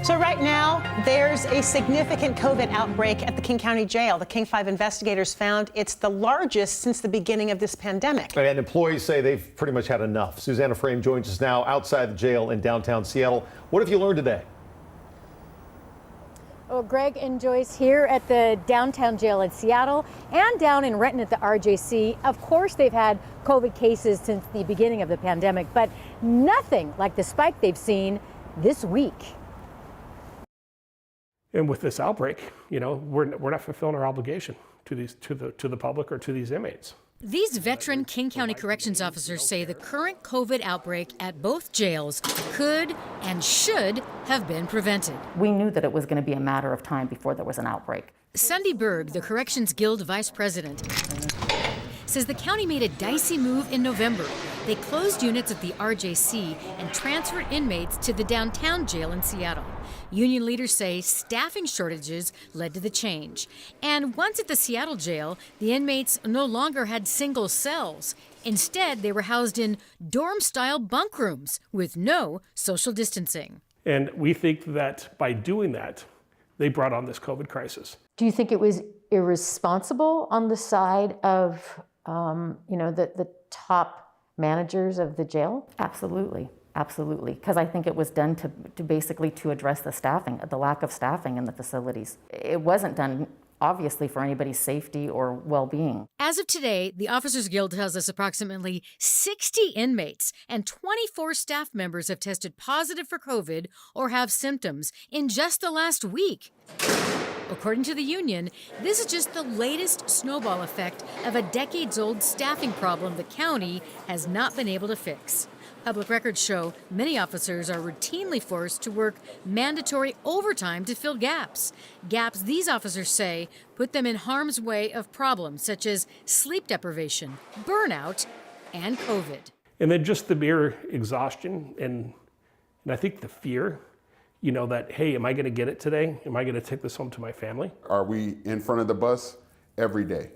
So right now, there's a significant COVID outbreak at the King County Jail. The King 5 investigators found it's the largest since the beginning of this pandemic. And employees say they've pretty much had enough. Susanna Frame joins us now outside the jail in downtown Seattle. What have you learned today? Well, Greg and Joyce here at the downtown jail in Seattle and down in Renton at the RJC. Of course, they've had COVID cases since the beginning of the pandemic, but nothing like the spike they've seen this week. And with this outbreak, we're not fulfilling our obligation to the public or to these inmates. These veteran King County corrections officers say the current COVID outbreak at both jails could and should have been prevented. We knew that it was going to be a matter of time before there was an outbreak. Sunday Berg, the Corrections Guild vice president, says the county made a dicey move in November. They closed units at the RJC and transferred inmates to the downtown jail in Seattle. Union leaders say staffing shortages led to the change. And once at the Seattle jail, the inmates no longer had single cells. Instead, they were housed in dorm-style bunk rooms with no social distancing. And we think that by doing that, they brought on this COVID crisis. Do you think it was irresponsible on the side of, the top managers of the jail? Absolutely. Absolutely, because I think it was done to basically to address the lack of staffing in the facilities. It wasn't done, obviously, for anybody's safety or well-being. As of today, the Officers Guild tells us approximately 60 inmates and 24 staff members have tested positive for COVID or have symptoms in just the last week. According to the union, this is just the latest snowball effect of a decades-old staffing problem the county has not been able to fix. Public records show many officers are routinely forced to work mandatory overtime to fill gaps. Gaps these officers say put them in harm's way of problems such as sleep deprivation, burnout, and COVID. And then just the mere exhaustion and I think the fear, that, hey, am I going to get it today? Am I going to take this home to my family? Are we in front of the bus every day?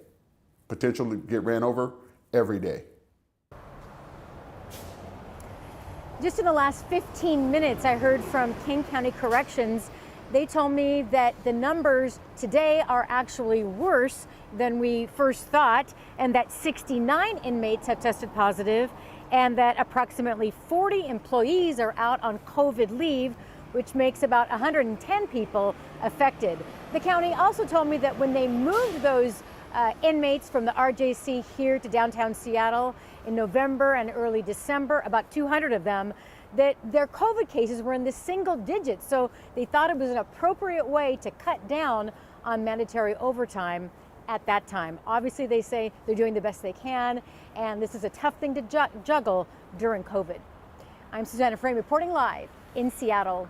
Potential to get ran over every day. Just in the last 15 minutes, I heard from King County Corrections. They told me that the numbers today are actually worse than we first thought, and that 69 inmates have tested positive, and that approximately 40 employees are out on COVID leave, which makes about 110 people affected. The county also told me that when they moved those inmates from the RJC here to downtown Seattle in November and early December, about 200 of them, that their COVID cases were in the single digits. So they thought it was an appropriate way to cut down on mandatory overtime at that time. Obviously, they say they're doing the best they can, and this is a tough thing to juggle during COVID. I'm Susanna Frame reporting live in Seattle.